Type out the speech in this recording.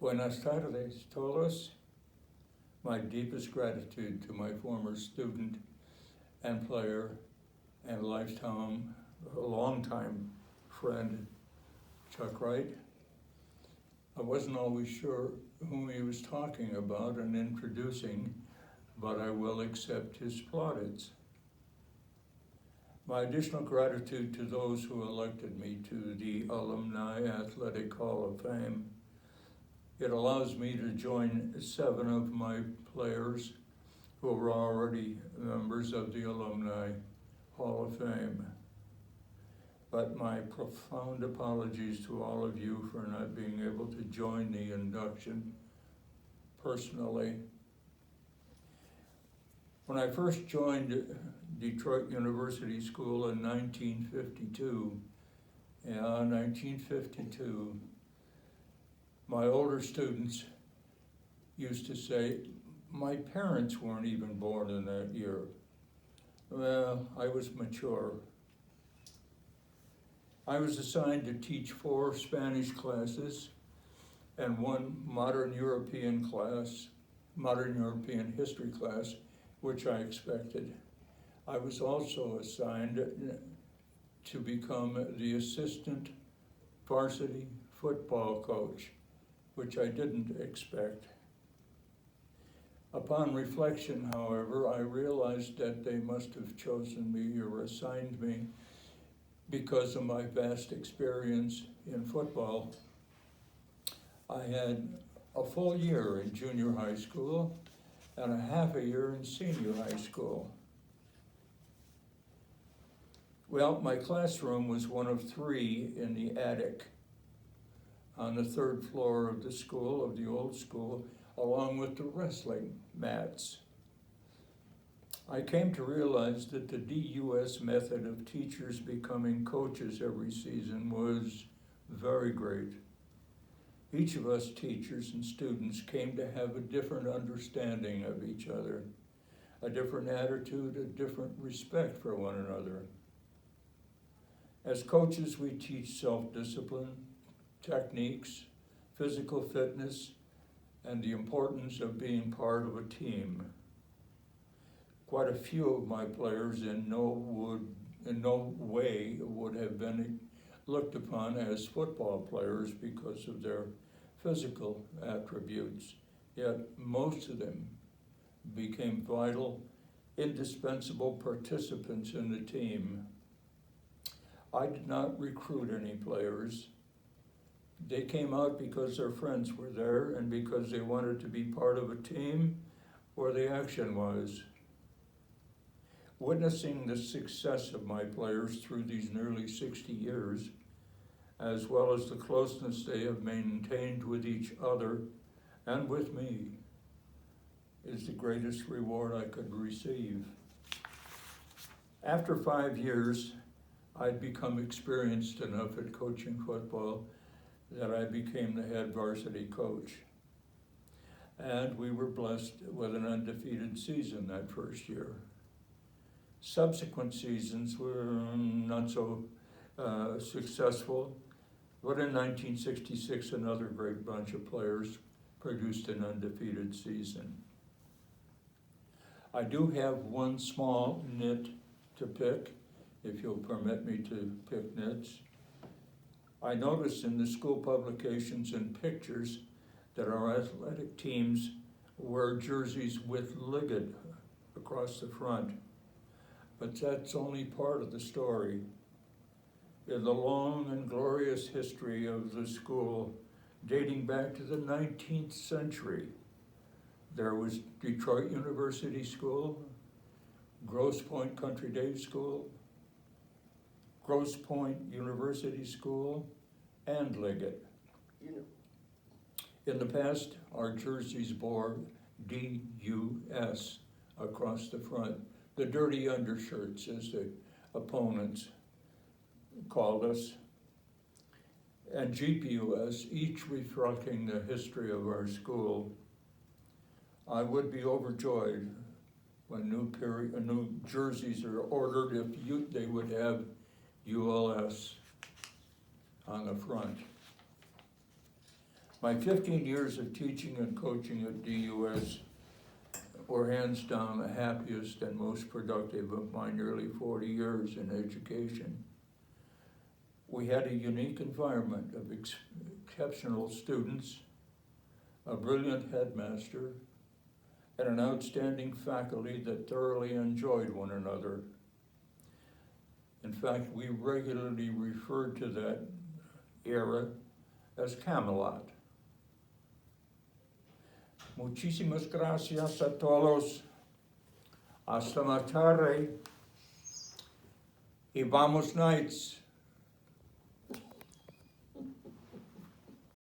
Buenas tardes, todos. My deepest gratitude to my former student and player and longtime friend, Chuck Wright. I wasn't always sure whom he was talking about and introducing, but I will accept his plaudits. My additional gratitude to those who elected me to the Alumni Athletic Hall of Fame. It allows me to join 7 of my players who were already members of the Alumni Hall of Fame. But my profound apologies to all of you for not being able to join the induction personally. When I first joined Detroit University School in 1952, my older students used to say, my parents weren't even born in that year. Well, I was mature. I was assigned to teach 4 Spanish classes and 1 modern European history class, which I expected. I was also assigned to become the assistant varsity football coach, which I didn't expect. Upon reflection, however, I realized that they must have chosen me or assigned me because of my vast experience in football. I had a full year in junior high school and a half a year in senior high school. Well, my classroom was one of 3 in the attic on the 3rd floor of the school, of the old school, along with the wrestling mats. I came to realize that the DUS method of teachers becoming coaches every season was very great. Each of us teachers and students came to have a different understanding of each other, a different attitude, a different respect for one another. As coaches, we teach self-discipline, techniques, physical fitness, and the importance of being part of a team. Quite a few of my players in no way would have been looked upon as football players because of their physical attributes, yet most of them became vital, indispensable participants in the team. I did not recruit any players. They came out because their friends were there and because they wanted to be part of a team where the action was. Witnessing the success of my players through these nearly 60 years, as well as the closeness they have maintained with each other and with me, is the greatest reward I could receive. After 5 years, I'd become experienced enough at coaching football that I became the head varsity coach. And we were blessed with an undefeated season that first year. Subsequent seasons were not so successful, but in 1966, another great bunch of players produced an undefeated season. I do have one small nit to pick, if you'll permit me to pick nits. I noticed in the school publications and pictures that our athletic teams wear jerseys with liget across the front, but that's only part of the story. In the long and glorious history of the school, dating back to the 19th century, there was Detroit University School, Grosse Pointe Country Day School, Grosse Pointe University School, and Liggett. In the past, our jerseys bore DUS across the front, the dirty undershirts, as the opponents called us, and GPUS, each reflecting the history of our school. I would be overjoyed when new jerseys are ordered if they would have ULS on the front. My 15 years of teaching and coaching at DUS were hands down the happiest and most productive of my nearly 40 years in education. We had a unique environment of exceptional students, a brilliant headmaster, and an outstanding faculty that thoroughly enjoyed one another. In fact, we regularly referred to that era as Camelot. Muchísimas gracias a todos. Hasta más tarde. Y vamos Knights.